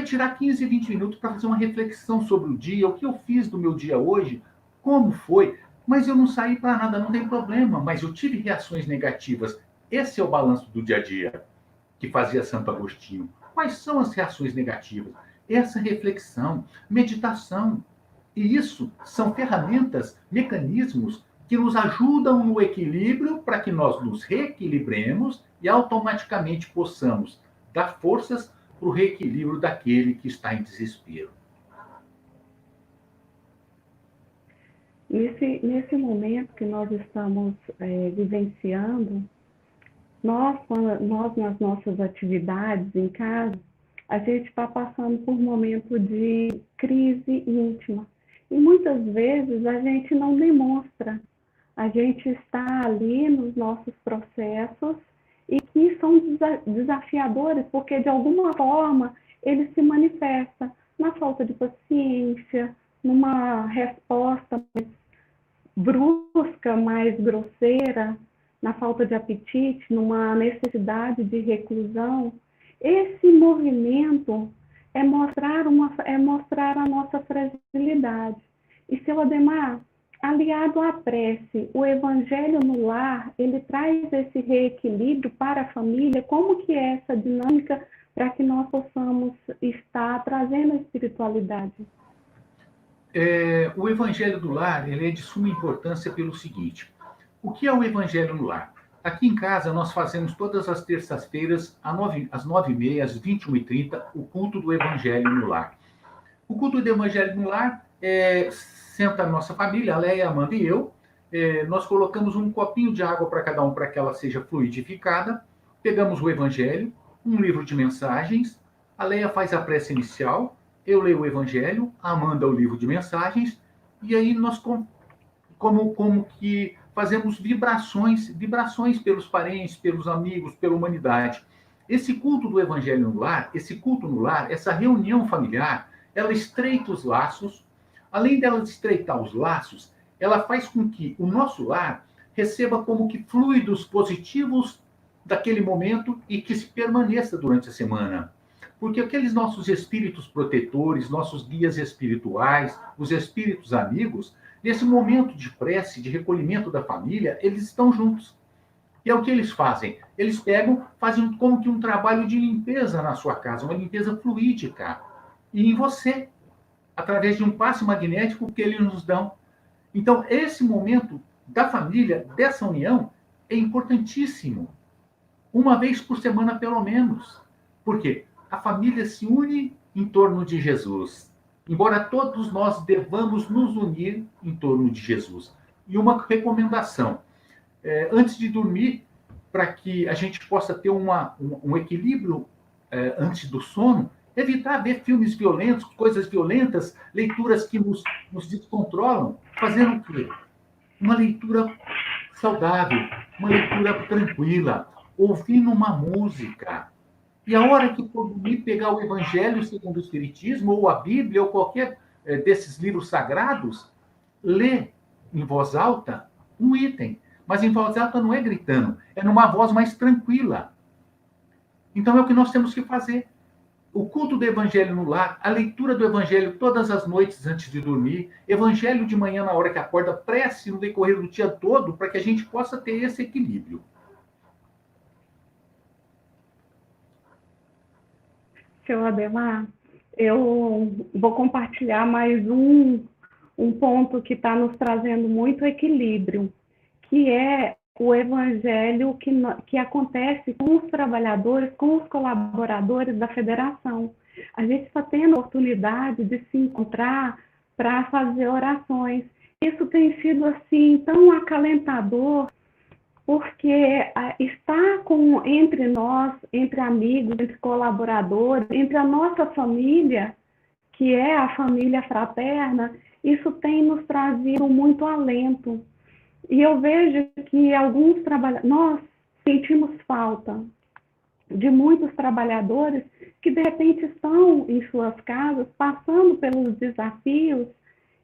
[SPEAKER 2] Tirar 15, 20 minutos para fazer uma reflexão sobre o dia, o que eu fiz do meu dia hoje, como foi. Mas eu não saí para nada, não tem problema, mas eu tive reações negativas. Esse é o balanço do dia a dia que fazia Santo Agostinho. Quais são as reações negativas? Essa reflexão, meditação. E isso são ferramentas, mecanismos que nos ajudam no equilíbrio para que nós nos reequilibremos e automaticamente possamos dar forças para o reequilíbrio daquele que está em desespero.
[SPEAKER 1] Nesse momento que nós estamos vivenciando, nós nas nossas atividades em casa, a gente está passando por um momento de crise íntima. E muitas vezes a gente não demonstra. A gente está ali nos nossos processos e que são desafiadores, porque de alguma forma eles se manifestam na falta de paciência, numa resposta mais brusca, mais grosseira, na falta de apetite, numa necessidade de reclusão. Esse movimento é mostrar a nossa fragilidade. E, seu Ademar, aliado à prece, o evangelho no lar, ele traz esse reequilíbrio para a família. Como que é essa dinâmica para que nós possamos estar trazendo a espiritualidade?
[SPEAKER 2] O evangelho do lar, ele é de suma importância pelo seguinte: o que é o evangelho no lar? Aqui em casa nós fazemos todas as terças-feiras, às 9h30, às 21h30, o culto do evangelho no lar. O culto do evangelho no lar senta a nossa família, a Leia, a Amanda e eu. Nós colocamos um copinho de água para cada um, para que ela seja fluidificada. Pegamos o evangelho, um livro de mensagens. A Leia faz a prece inicial, eu leio o evangelho, a Amanda o livro de mensagens. E aí nós como que fazemos vibrações pelos parentes, pelos amigos, pela humanidade. Esse culto do evangelho no lar, esse culto no lar, essa reunião familiar, ela estreita os laços. Além dela estreitar os laços, ela faz com que o nosso lar receba como que fluidos positivos daquele momento e que se permaneça durante a semana. Porque aqueles nossos espíritos protetores, nossos guias espirituais, os espíritos amigos, nesse momento de prece, de recolhimento da família, eles estão juntos. E é o que eles fazem? Eles pegam, fazem como que um trabalho de limpeza na sua casa, uma limpeza fluídica. E em você, através de um passe magnético que eles nos dão. Então, esse momento da família, dessa união, é importantíssimo. Uma vez por semana, pelo menos. Por quê? A família se une em torno de Jesus. Embora todos nós devamos nos unir em torno de Jesus. E uma recomendação: antes de dormir, para que a gente possa ter um equilíbrio antes do sono, evitar ver filmes violentos, coisas violentas, leituras que nos descontrolam, fazendo o quê? Uma leitura saudável, uma leitura tranquila, ouvindo uma música. E a hora que for dormir, pegar o Evangelho segundo o Espiritismo, ou a Bíblia, ou qualquer desses livros sagrados, ler em voz alta um item. Mas em voz alta não é gritando, é numa voz mais tranquila. Então é o que nós temos que fazer. O culto do Evangelho no lar, a leitura do Evangelho todas as noites antes de dormir, Evangelho de manhã na hora que acorda, prece no decorrer do dia todo, para que a gente possa ter esse equilíbrio.
[SPEAKER 1] Seu Ademar, eu vou compartilhar mais um ponto que está nos trazendo muito equilíbrio, que é o evangelho que acontece com os trabalhadores, com os colaboradores da federação. A gente está tendo a oportunidade de se encontrar para fazer orações. Isso tem sido assim tão acalentador, porque estar entre nós, entre amigos, entre colaboradores, entre a nossa família, que é a família fraterna, isso tem nos trazido muito alento. E eu vejo que nós sentimos falta de muitos trabalhadores que, de repente, estão em suas casas, passando pelos desafios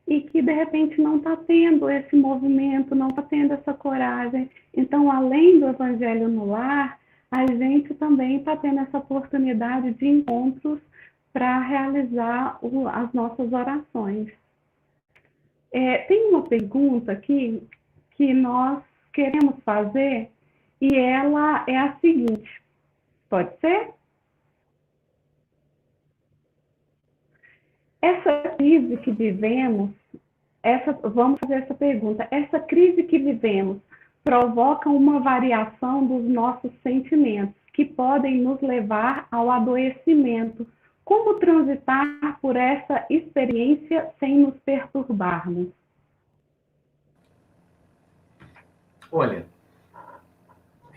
[SPEAKER 1] e que, de repente, não está tendo esse movimento, não está tendo essa coragem. Então, além do Evangelho no lar, a gente também está tendo essa oportunidade de encontros para realizar as nossas orações. Tem uma pergunta aqui que nós queremos fazer e ela é a seguinte, pode ser? Essa crise que vivemos, vamos fazer essa pergunta, essa crise que vivemos provoca uma variação dos nossos sentimentos, que podem nos levar ao adoecimento. Como transitar por essa experiência sem nos perturbarmos?
[SPEAKER 2] Olha,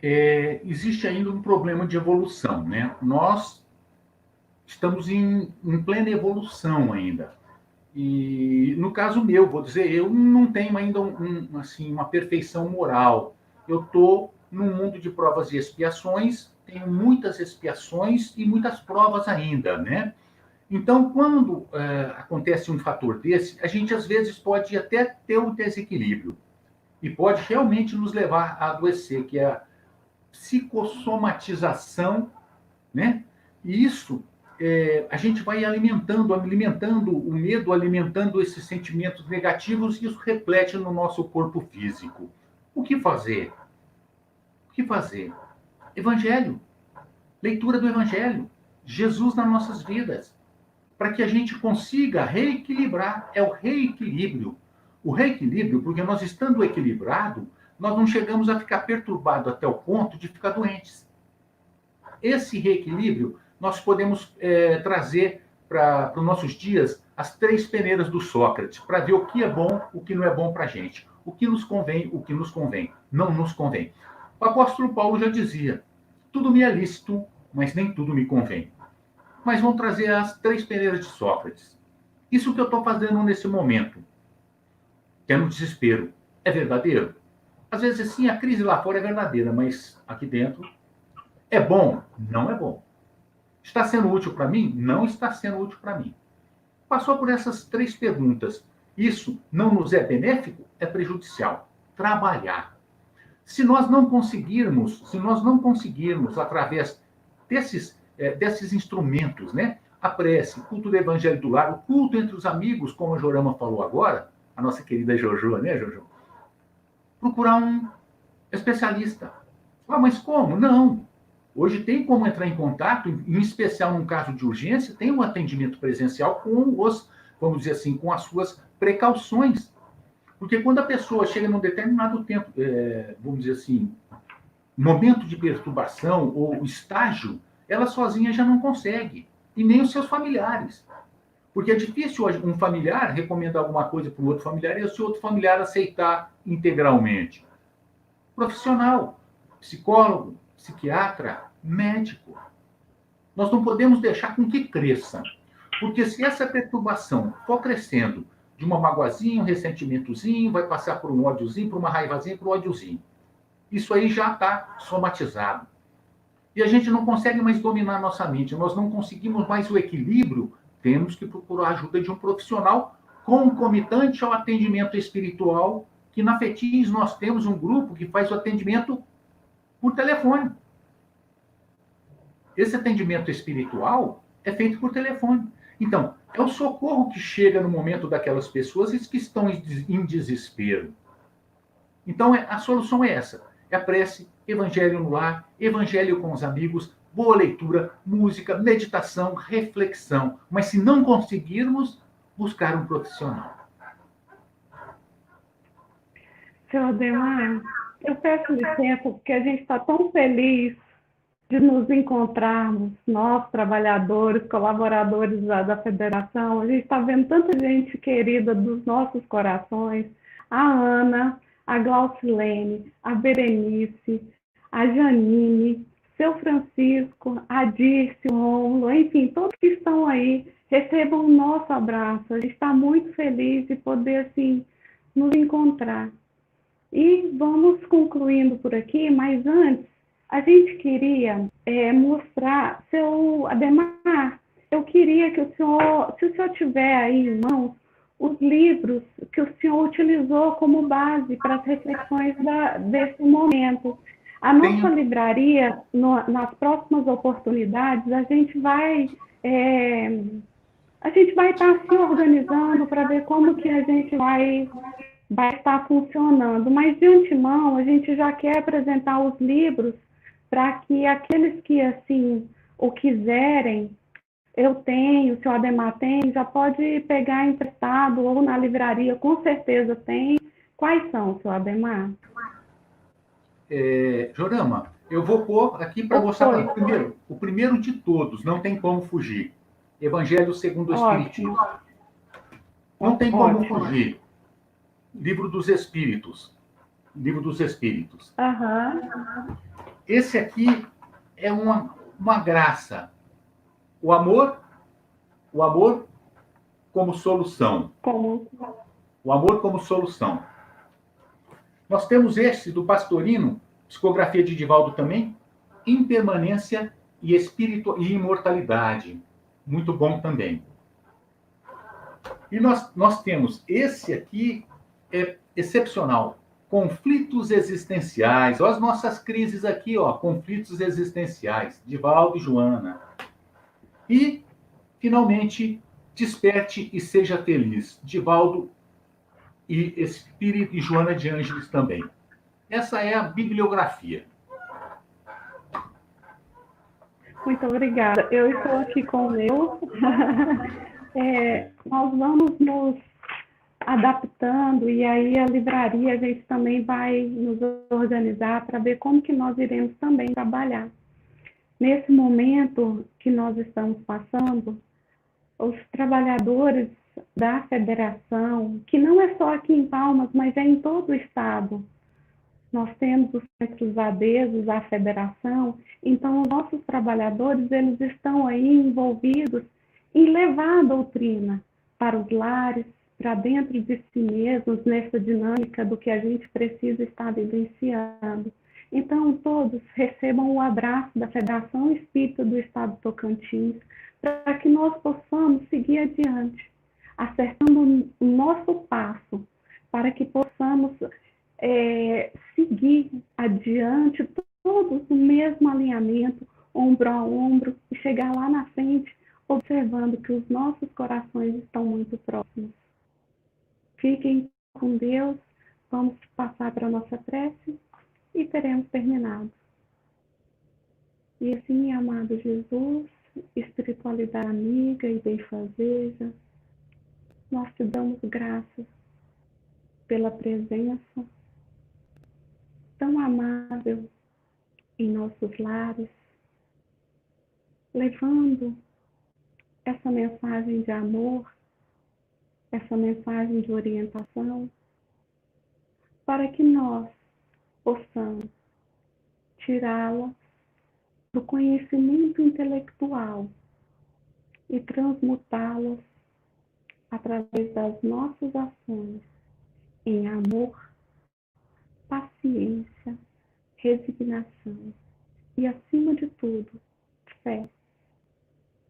[SPEAKER 2] existe ainda um problema de evolução, né? Nós estamos em plena evolução ainda. E no caso meu, vou dizer, eu não tenho ainda assim, uma perfeição moral. Eu estou num mundo de provas e expiações, tenho muitas expiações e muitas provas ainda, né? Então, quando acontece um fator desse, a gente às vezes pode até ter um desequilíbrio e pode realmente nos levar a adoecer, que é a psicossomatização, né? E isso a gente vai alimentando o medo, alimentando esses sentimentos negativos, e isso reflete no nosso corpo físico. O que fazer? O que fazer? Evangelho. Leitura do Evangelho. Jesus nas nossas vidas. Para que a gente consiga reequilibrar. É o reequilíbrio. O reequilíbrio, porque nós estando equilibrado, nós não chegamos a ficar perturbados até o ponto de ficar doentes. Esse reequilíbrio nós podemos trazer para os nossos dias as 3 peneiras do Sócrates, para ver o que é bom, o que não é bom para a gente, o que nos convém, o que nos convém, não nos convém. O apóstolo Paulo já dizia, tudo me é lícito, mas nem tudo me convém. Mas vamos trazer as 3 peneiras de Sócrates. Isso que eu estou fazendo nesse momento, que é no desespero, é verdadeiro? Às vezes, sim, a crise lá fora é verdadeira, mas aqui dentro é bom? Não é bom. Está sendo útil para mim? Não está sendo útil para mim. Passou por essas 3 perguntas. Isso não nos é benéfico? É prejudicial. Trabalhar. Se nós não conseguirmos, através desses instrumentos, né? A prece, o culto do evangelho do lar, o culto entre os amigos, como a Jorama falou agora, a nossa querida Jojo, né, Jojo? Procurar um especialista. Ah, mas como? Não. Hoje tem como entrar em contato, em especial num caso de urgência, tem um atendimento presencial com os, vamos dizer assim, com as suas precauções. Porque quando a pessoa chega num determinado tempo, vamos dizer assim, momento de perturbação ou estágio, ela sozinha já não consegue. E nem os seus familiares. Porque é difícil hoje um familiar recomendar alguma coisa para o outro familiar e esse outro familiar aceitar integralmente. Profissional, psicólogo, psiquiatra, médico. Nós não podemos deixar com que cresça. Porque se essa perturbação for crescendo de uma magoazinha, um ressentimentozinho, vai passar por um ódiozinho, por uma raivazinha, por um ódiozinho. Isso aí já está somatizado. E a gente não consegue mais dominar a nossa mente, nós não conseguimos mais o equilíbrio, temos que procurar a ajuda de um profissional concomitante ao atendimento espiritual, que na FETIS nós temos um grupo que faz o atendimento por telefone. Esse atendimento espiritual é feito por telefone. Então, é o socorro que chega no momento daquelas pessoas que estão em desespero. Então, a solução é essa. É a prece, evangelho no lar, evangelho com os amigos, boa leitura, música, meditação, reflexão. Mas se não conseguirmos, buscar um profissional.
[SPEAKER 1] Seu Ademar, eu peço licença porque a gente está tão feliz de nos encontrarmos, nós, trabalhadores, colaboradores da federação. A gente está vendo tanta gente querida dos nossos corações, a Ana, a Glaucilene, a Berenice, a Janine, seu Francisco, a Dirce, o Rômulo, enfim, todos que estão aí, recebam o nosso abraço. A gente está muito feliz de poder, assim, nos encontrar. E vamos concluindo por aqui, mas antes, a gente queria mostrar, seu Ademar, eu queria que o senhor, se o senhor tiver aí em mãos, os livros que o senhor utilizou como base para as reflexões desse momento. A nossa livraria, nas próximas oportunidades, a gente vai estar se organizando para ver como que a gente vai estar funcionando. Mas, de antemão, a gente já quer apresentar os livros para que aqueles que, assim, o quiserem, eu tenho, o seu Ademar tem, já pode pegar emprestado ou na livraria, com certeza tem. Quais são, seu Ademar?
[SPEAKER 2] Jorama, eu vou pôr aqui para mostrar para o primeiro de todos, não tem como fugir. Evangelho segundo o Espiritismo. Não tem como fugir. Livro dos Espíritos. Livro dos Espíritos. Esse aqui é uma graça. O amor como solução. O amor como solução. Nós temos esse do Pastorino, psicografia de Divaldo também, Impermanência e Imortalidade. Muito bom também. E nós temos esse aqui, é excepcional. Conflitos existenciais. Olha as nossas crises aqui, ó. Conflitos existenciais. Divaldo e Joana. E, finalmente, Desperte e Seja Feliz. Divaldo e Espírito e Joana de Ângeles também. Essa é a bibliografia.
[SPEAKER 1] Muito obrigada. Eu estou aqui com o meu. Nós vamos nos adaptando e aí a livraria a gente também vai nos organizar para ver como que nós iremos também trabalhar. Nesse momento que nós estamos passando, os trabalhadores da federação, que não é só aqui em Palmas, mas é em todo o estado, nós temos os centros adesos à federação, então os nossos trabalhadores, eles estão aí envolvidos em levar a doutrina para os lares, para dentro de si mesmos, nessa dinâmica do que a gente precisa estar vivenciando. Então, todos recebam o abraço da Federação Espírita do Estado do Tocantins, para que nós possamos seguir adiante, acertando o nosso passo, para que possamos seguir adiante, todos no mesmo alinhamento, ombro a ombro, chegar lá na frente observando que os nossos corações estão muito próximos. Fiquem com Deus, vamos passar para a nossa prece e teremos terminado. E assim, amado Jesus, espiritualidade amiga e benfazeja, nós te damos graças pela presença tão amável em nossos lares, levando essa mensagem de amor, essa mensagem de orientação, para que nós possamos tirá-la do conhecimento intelectual e transmutá-las através das nossas ações em amor, paciência, resignação e, acima de tudo, fé,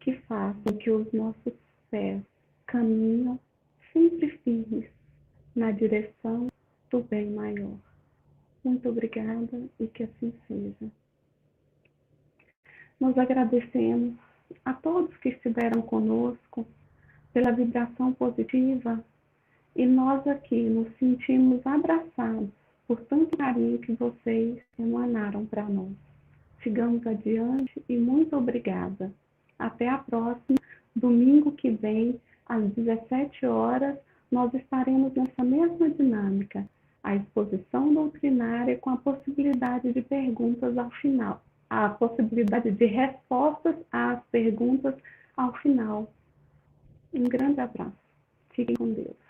[SPEAKER 1] que façam que os nossos pés caminham sempre firmes na direção do bem maior. Muito obrigada e que assim seja. Nós agradecemos a todos que estiveram conosco pela vibração positiva e nós aqui nos sentimos abraçados por tanto carinho que vocês emanaram para nós. Sigamos adiante e muito obrigada. Até a próxima, domingo que vem, às 17 horas, nós estaremos nessa mesma dinâmica, a exposição doutrinária com a possibilidade de perguntas ao final, a possibilidade de respostas às perguntas ao final. Um grande abraço. Fiquem com Deus.